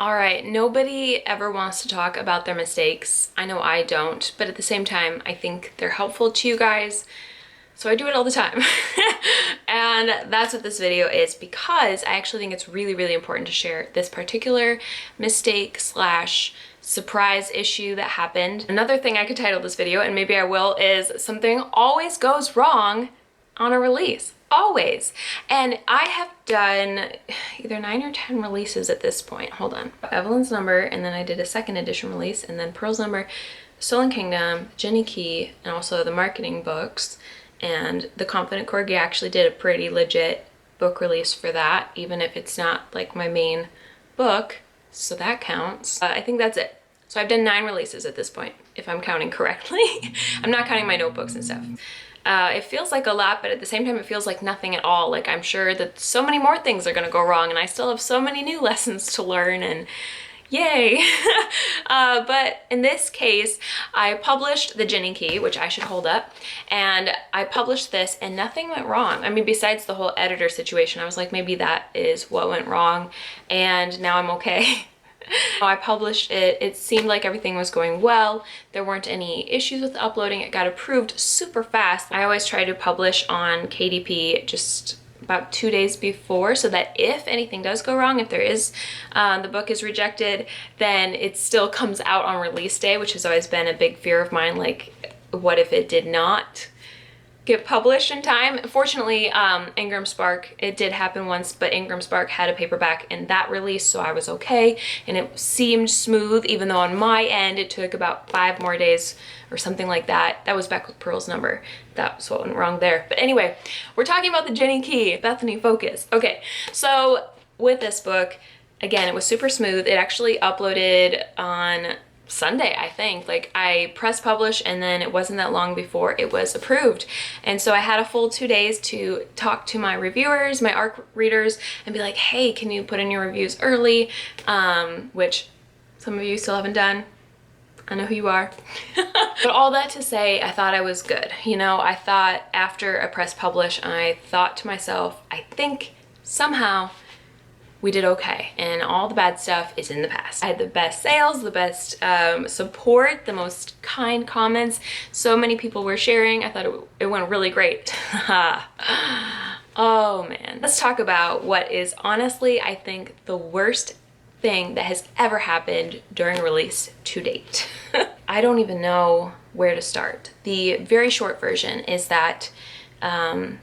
All right, nobody ever wants to talk about their mistakes. I know I don't, but at the same time, I think they're helpful to you guys. So I do it all the time. And that's what this video is, because I actually think it's really, really important to share this particular mistake slash surprise issue that happened. Another thing I could title this video, and maybe I will, is something always goes wrong on a release. Always. And I have done either 9 or 10 releases at this point. Hold on. Evelyn's Number, and then I did a second edition release, and then Pearl's Number, Stolen Kingdom, Jinni Key, and also the marketing books. And The Confident Corgi actually did a pretty legit book release for that, even if it's not like my main book, so that counts. I think that's it. So I've done 9 releases at this point, if I'm counting correctly. I'm not counting my notebooks and stuff. It feels like a lot, but at the same time it feels like nothing at all. Like, I'm sure that so many more things are gonna go wrong, and I still have so many new lessons to learn, and yay. But in this case, I published the Jinni Key, which I should hold up, and I published this and nothing went wrong. I mean, besides the whole editor situation, I was like, maybe that is what went wrong, and now I'm okay. I published it. It seemed like everything was going well. There weren't any issues with uploading. It got approved super fast. I always try to publish on KDP just about 2 days before, so that if anything does go wrong, if there is, the book is rejected, then it still comes out on release day, which has always been a big fear of mine. Like, what if it did not get published in time? Fortunately, Ingramspark, it did happen once, but Ingramspark had a paperback in that release, so I was okay, and it seemed smooth, even though on my end it took about 5 more days or something like that. That was back with Pearl's Number. That's what went wrong there. But anyway, we're talking about the Jinni Key. Bethany, focus. Okay, so with this book, again, it was super smooth. It actually uploaded on Sunday, I think. Like, I pressed publish, and then it wasn't that long before it was approved. And so I had a full 2 days to talk to my reviewers, my ARC readers, and be like, hey, can you put in your reviews early? Which some of you still haven't done. I know who you are. But all that to say, I thought I was good. You know, I thought after a press publish, I thought to myself, I think somehow we did okay, and all the bad stuff is in the past. I had the best sales, the best support, the most kind comments. So many people were sharing. I thought it went really great. Oh man. Let's talk about what is honestly, I think, the worst thing that has ever happened during release to date. I don't even know where to start. The very short version is that a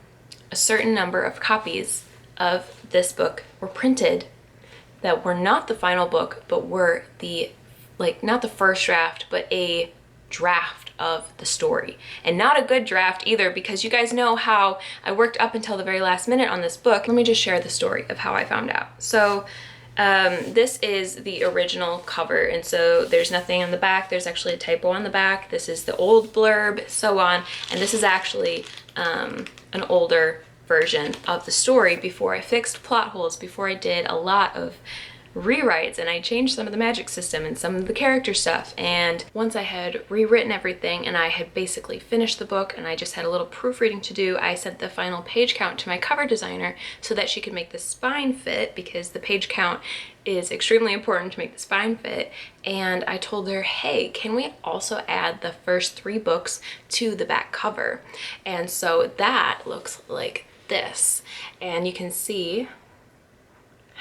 certain number of copies of this book were printed that were not the final book, but were the, like, not the first draft, but a draft of the story. And not a good draft either, because you guys know how I worked up until the very last minute on this book. Let me just share the story of how I found out. So this is the original cover, and so there's nothing on the back. There's actually a typo on the back. This is the old blurb, so on, and this is actually an older version of the story before I fixed plot holes, before I did a lot of rewrites, and I changed some of the magic system and some of the character stuff. And once I had rewritten everything and I had basically finished the book and I just had a little proofreading to do, I sent the final page count to my cover designer so that she could make the spine fit, because the page count is extremely important to make the spine fit. And I told her, hey, can we also add the first 3 books to the back cover? And so that looks like this, and you can see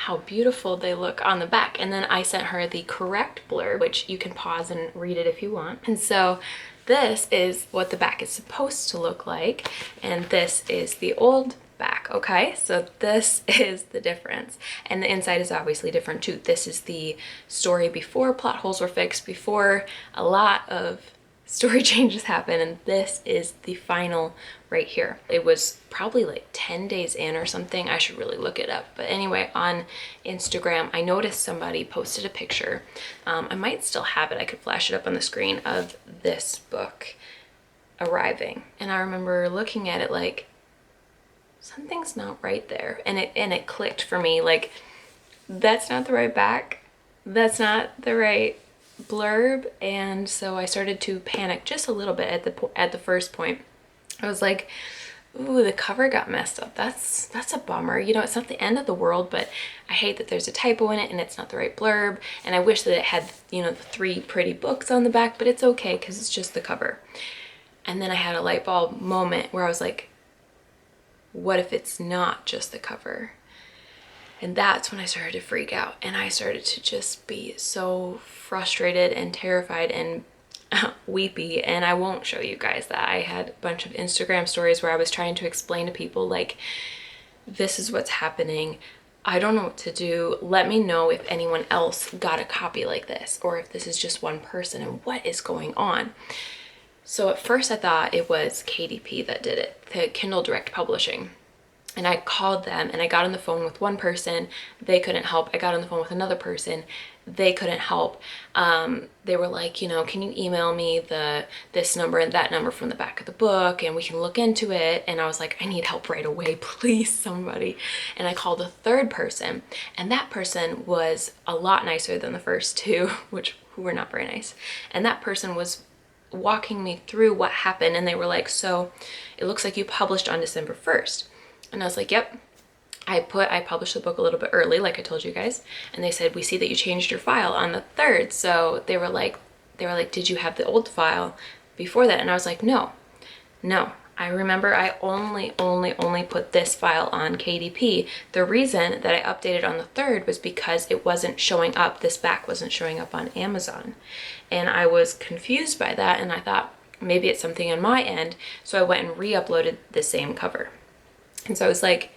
how beautiful they look on the back. And then I sent her the correct blurb, which you can pause and read it if you want. And so this is what the back is supposed to look like, and this is the old back. Okay, so this is the difference, and the inside is obviously different too. This is the story before plot holes were fixed, before a lot of story changes happen, and this is the final right here. It was probably like 10 days in or something. I should really look it up. But anyway, on Instagram, I noticed somebody posted a picture. I might still have it. I could flash it up on the screen of this book arriving. And I remember looking at it like, something's not right there. And it clicked for me, like, that's not the right back. That's not the right blurb. And so I started to panic just a little bit at the first point. I was like, ooh, the cover got messed up. That's a bummer. You know, it's not the end of the world, but I hate that there's a typo in it and it's not the right blurb. And I wish that it had, you know, the 3 pretty books on the back, but it's okay because it's just the cover. And then I had a light bulb moment where I was like, what if it's not just the cover? And that's when I started to freak out, and I started to just be so frustrated and terrified and weepy. And I won't show you guys that. I had a bunch of Instagram stories where I was trying to explain to people, like, this is what's happening. I don't know what to do. Let me know if anyone else got a copy like this, or if this is just one person and what is going on. So at first I thought it was KDP that did it, the Kindle Direct Publishing. And I called them and I got on the phone with one person. They couldn't help. I got on the phone with another person. They couldn't help. They were like, you know, can you email me this number and that number from the back of the book and we can look into it? And I was like, I need help right away, please, somebody. And I called a third person, and that person was a lot nicer than the first 2, who were not very nice. And that person was walking me through what happened, and they were like, so it looks like you published on December 1st. And I was like, yep. I published the book a little bit early, like I told you guys. And they said, we see that you changed your file on the 3rd. So they were like, did you have the old file before that? And I was like, no. I remember I only put this file on KDP. The reason that I updated on the 3rd was because it wasn't showing up, this back wasn't showing up on Amazon. And I was confused by that, and I thought maybe it's something on my end. So I went and re-uploaded the same cover. And so I was like,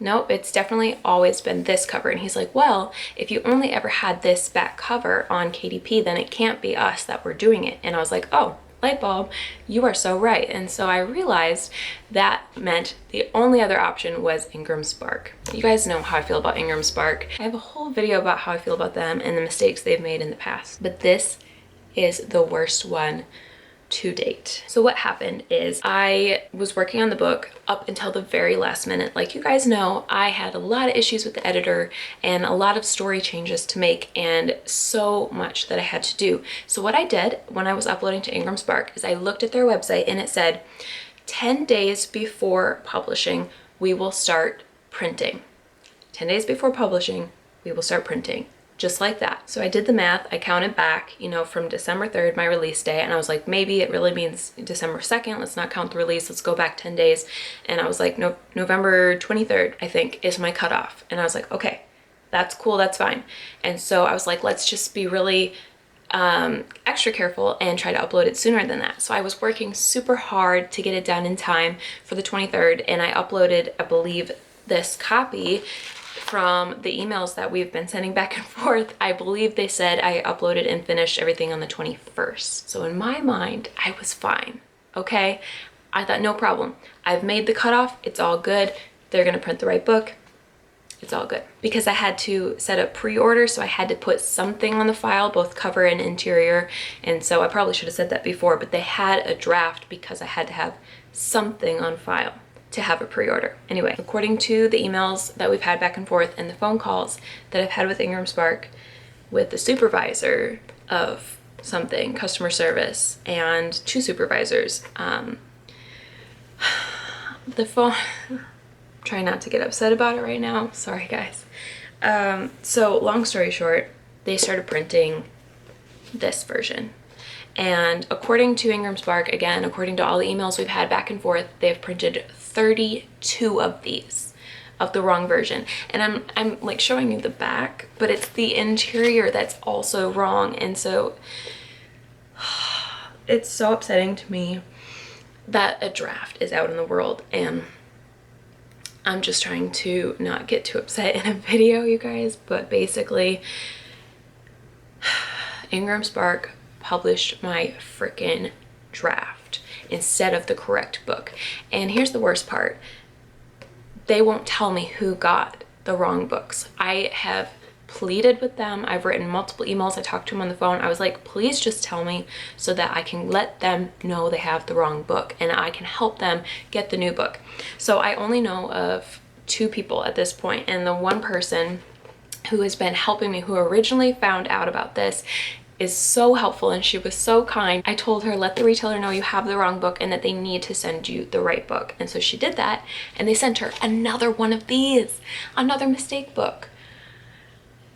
nope, it's definitely always been this cover. And he's like, well, if you only ever had this back cover on KDP, then it can't be us that were doing it. And I was like, oh, light bulb, you are so right. And so I realized that meant the only other option was Ingramspark. You guys know how I feel about Ingramspark. I have a whole video about how I feel about them and the mistakes they've made in the past, but this is the worst one to date. So what happened is I was working on the book up until the very last minute. Like you guys know, I had a lot of issues with the editor and a lot of story changes to make and so much that I had to do. So what I did when I was uploading to Ingramspark is I looked at their website and it said 10 days before publishing, we will start printing. 10 days before publishing, we will start printing. Just like that. So I did the math, I counted back, you know, from December 3rd, my release day, and I was like, maybe it really means December 2nd, let's not count the release, let's go back 10 days. And I was like, no, November 23rd, I think, is my cutoff. And I was like, okay, that's cool, that's fine. And so I was like, let's just be really extra careful and try to upload it sooner than that. So I was working super hard to get it done in time for the 23rd, and I uploaded, I believe, this copy from the emails that we've been sending back and forth. I believe they said I uploaded and finished everything on the 21st. So in my mind, I was fine, okay? I thought, no problem. I've made the cutoff, it's all good. They're gonna print the right book, it's all good. Because I had to set up pre-order, so I had to put something on the file, both cover and interior. And so I probably should have said that before, but they had a draft because I had to have something on file to have a pre-order. Anyway, according to the emails that we've had back and forth and the phone calls that I've had with Ingramspark, with the supervisor of something, customer service, and 2 supervisors, the phone, try not to get upset about it right now, sorry guys. So long story short, they started printing this version. And according to Ingramspark, again, according to all the emails we've had back and forth, they've printed 32 of these, of the wrong version. And I'm like showing you the back, but it's the interior that's also wrong. And so it's so upsetting to me that a draft is out in the world, and I'm just trying to not get too upset in a video, you guys, but basically Ingramspark published my freaking draft instead of the correct book. And here's the worst part. They won't tell me who got the wrong books. I have pleaded with them. I've written multiple emails. I talked to them on the phone. I was like, please just tell me so that I can let them know they have the wrong book and I can help them get the new book. So I only know of 2 people at this point, and the one person who has been helping me, who originally found out about this, is so helpful and she was so kind. I told her, let the retailer know you have the wrong book and that they need to send you the right book. And so she did that, and they sent her another one of these, another mistake book.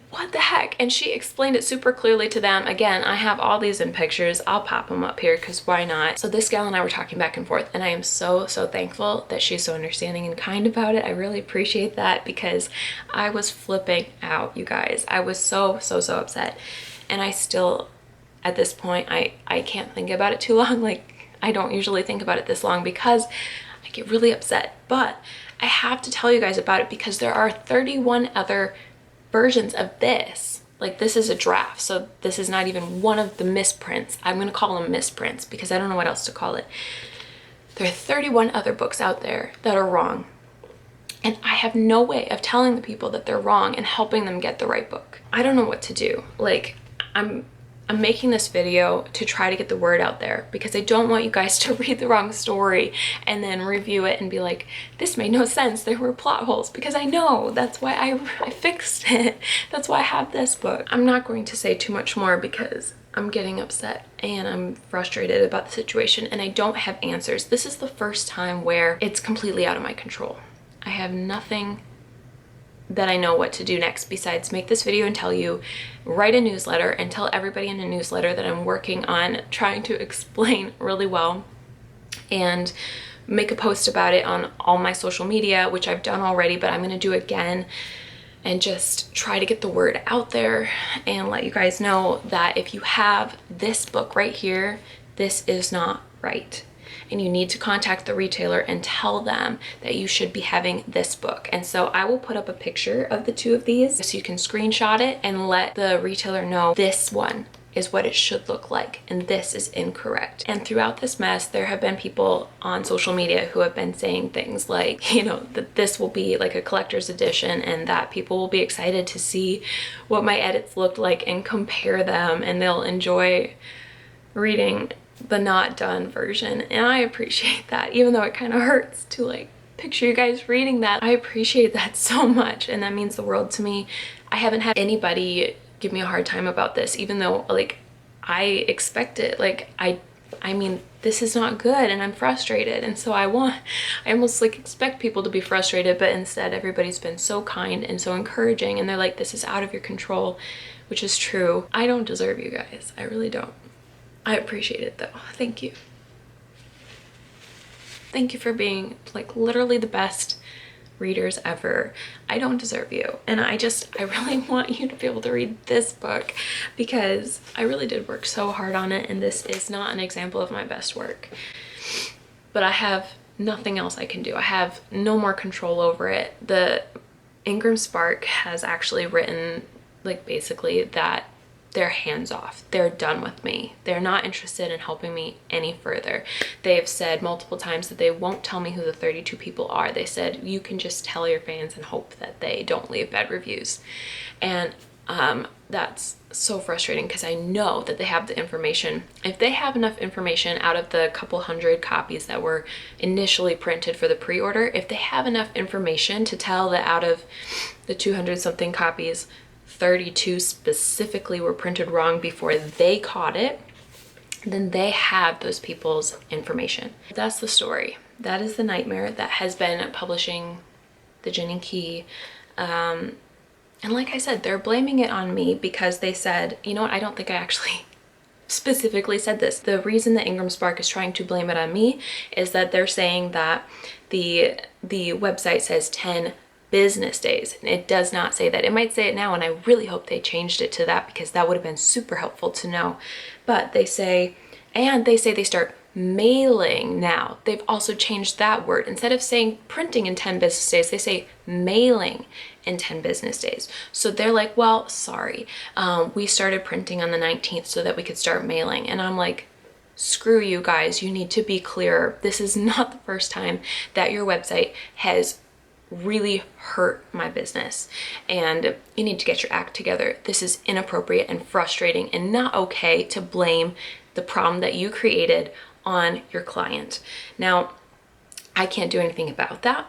What the heck? And she explained it super clearly to them. Again, I have all these in pictures. I'll pop them up here because why not? So this gal and I were talking back and forth, and I am so thankful that she's so understanding and kind about it. I really appreciate that because I was flipping out, you guys. I was so upset. And I still, at this point, I can't think about it too long. Like, I don't usually think about it this long because I get really upset. But I have to tell you guys about it because there are 31 other versions of this. Like, this is a draft, so this is not even one of the misprints. I'm gonna call them misprints because I don't know what else to call it. There are 31 other books out there that are wrong. And I have no way of telling the people that they're wrong and helping them get the right book. I don't know what to do. Like, I'm making this video to try to get the word out there because I don't want you guys to read the wrong story and then review it and be like, this made no sense, there were plot holes, because I know that's why I fixed it. That's why I have this book. I'm not going to say too much more because I'm getting upset and I'm frustrated about the situation and I don't have answers. This is the first time where it's completely out of my control. I have nothing that I know what to do next besides make this video and tell you, write a newsletter and tell everybody in a newsletter that I'm working on trying to explain really well, and make a post about it on all my social media, which I've done already, but I'm gonna do again, and just try to get the word out there and let you guys know that if you have this book right here, this is not right. And you need to contact the retailer and tell them that you should be having this book. And so I will put up a picture of the two of these so you can screenshot it and let the retailer know this one is what it should look like and this is incorrect. And throughout this mess, there have been people on social media who have been saying things like, you know, that this will be like a collector's edition and that people will be excited to see what my edits looked like and compare them, and they'll enjoy reading the not done version. And I appreciate that, even though it kind of hurts to like picture you guys reading that. I appreciate that so much, and that means the world to me. I haven't had anybody give me a hard time about this, even though like I expect it. Like I mean, this is not good and I'm frustrated, and so I almost like expect people to be frustrated, but instead everybody's been so kind and so encouraging, and they're like, this is out of your control, which is true. I don't deserve you guys, I really don't. I appreciate it though. Thank you. Thank you for being like literally the best readers ever. I don't deserve you. And I really want you to be able to read this book because I really did work so hard on it, and this is not an example of my best work. But I have nothing else I can do. I have no more control over it. The Ingramspark has actually written like basically that they're hands off. They're done with me. They're not interested in helping me any further. They've said multiple times that they won't tell me who the 32 people are. They said, you can just tell your fans and hope that they don't leave bad reviews. And that's so frustrating because I know that they have the information. If they have enough information out of the couple hundred copies that were initially printed for the pre-order, if they have enough information to tell that out of the 200 something copies, 32 specifically were printed wrong before they caught it, then they have those people's information. That's the story. That is the nightmare that has been publishing the Jinni Key. And like I said, they're blaming it on me because they said, you know what, I don't think I actually specifically said this. The reason that Ingramspark is trying to blame it on me is that they're saying that the website says 10 business days, and it does not say that. It might say it now, and I really hope they changed it to that because that would have been super helpful to know. But they say they start mailing now. They've also changed that word. Instead of saying printing in 10 business days, they say mailing in 10 business days. So they're like, well, sorry, we started printing on the 19th so that we could start mailing. And I'm like, screw you guys, you need to be clearer. This is not the first time that your website has really hurt my business, and you need to get your act together. This is inappropriate and frustrating and not okay to blame the problem that you created on your client. Now, I can't do anything about that.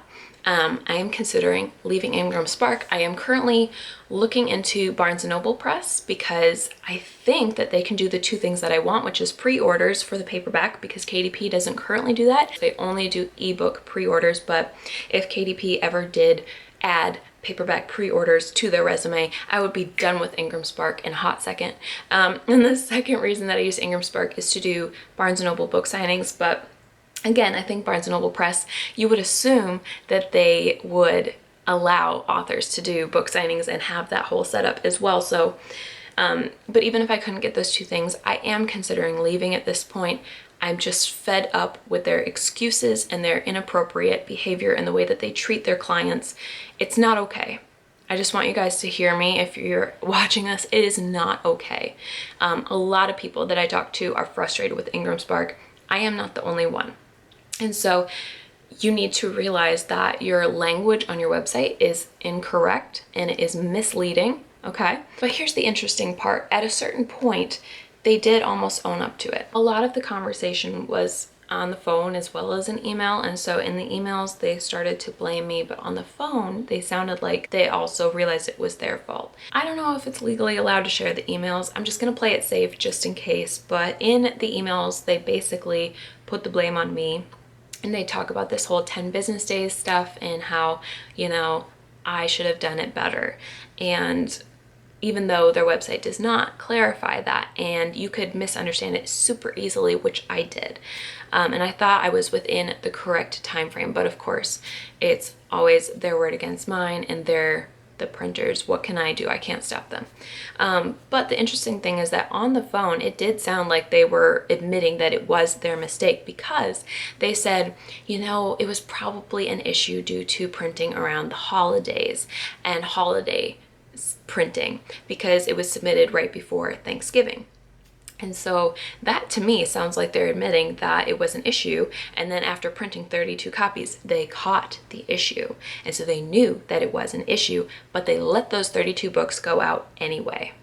I am considering leaving Ingramspark. I am currently looking into Barnes & Noble Press because I think that they can do the two things that I want, which is pre-orders for the paperback, because KDP doesn't currently do that. They only do ebook pre-orders, but if KDP ever did add paperback pre-orders to their resume, I would be done with Ingramspark in a hot second. And the second reason that I use Ingramspark is to do Barnes & Noble book signings, but again, I think Barnes & Noble Press, you would assume that they would allow authors to do book signings and have that whole setup as well. So, but even if I couldn't get those two things, I am considering leaving at this point. I'm just fed up with their excuses and their inappropriate behavior and the way that they treat their clients. It's not okay. I just want you guys to hear me. If you're watching this, it is not okay. A lot of people that I talk to are frustrated with Ingramspark. I am not the only one. And so you need to realize that your language on your website is incorrect and it is misleading, okay? But here's the interesting part. At a certain point, they did almost own up to it. A lot of the conversation was on the phone as well as an email, and so in the emails they started to blame me, but on the phone they sounded like they also realized it was their fault. I don't know if it's legally allowed to share the emails. I'm just gonna play it safe just in case, but in the emails they basically put the blame on me, and they talk about this whole 10 business days stuff and how, you know, I should have done it better. And even though their website does not clarify that, and you could misunderstand it super easily, which I did. And I thought I was within the correct time frame, but of course it's always their word against mine, and they're the printers. What can I do? I can't stop them. But the interesting thing is that on the phone, it did sound like they were admitting that it was their mistake, because they said, you know, it was probably an issue due to printing around the holidays and holiday printing, because it was submitted right before Thanksgiving. And so that to me sounds like they're admitting that it was an issue, and then after printing 32 copies, they caught the issue. And so they knew that it was an issue, but they let those 32 books go out anyway.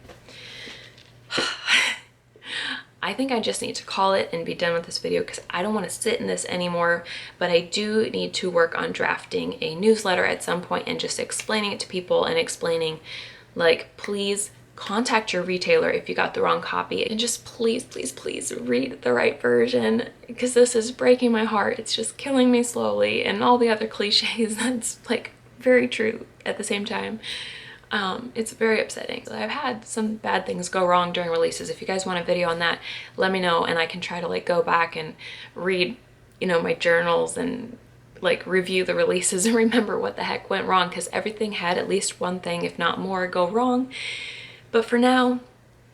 I think I just need to call it and be done with this video because I don't want to sit in this anymore, but I do need to work on drafting a newsletter at some point and just explaining it to people and explaining, like, please contact your retailer if you got the wrong copy, and just please, please, please read the right version, because this is breaking my heart. It's just killing me slowly, and all the other cliches that's like very true at the same time. It's very upsetting. So I've had some bad things go wrong during releases. If you guys want a video on that, let me know, and I can try to like go back and read, you know, my journals and like review the releases and remember what the heck went wrong, because everything had at least one thing, if not more, go wrong. But for now,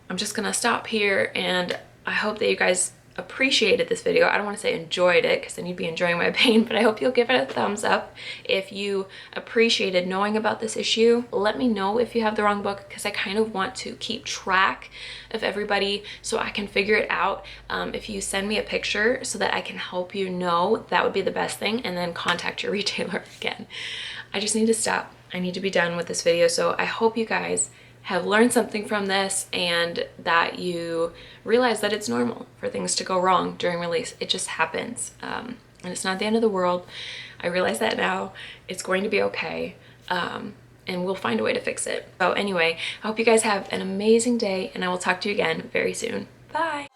I'm just gonna stop here, and I hope that you guys appreciated this video. I don't want to say enjoyed it, because then you'd be enjoying my pain, but I hope you'll give it a thumbs up if you appreciated knowing about this issue. Let me know if you have the wrong book, because I kind of want to keep track of everybody so I can figure it out. If you send me a picture so that I can help you know, that would be the best thing, and then contact your retailer again. I just need to stop. I need to be done with this video, so I hope you guys have learned something from this, and that you realize that it's normal for things to go wrong during release. It just happens, and it's not the end of the world. I realize that now. It's going to be okay, and we'll find a way to fix it. So anyway, I hope you guys have an amazing day, and I will talk to you again very soon. Bye!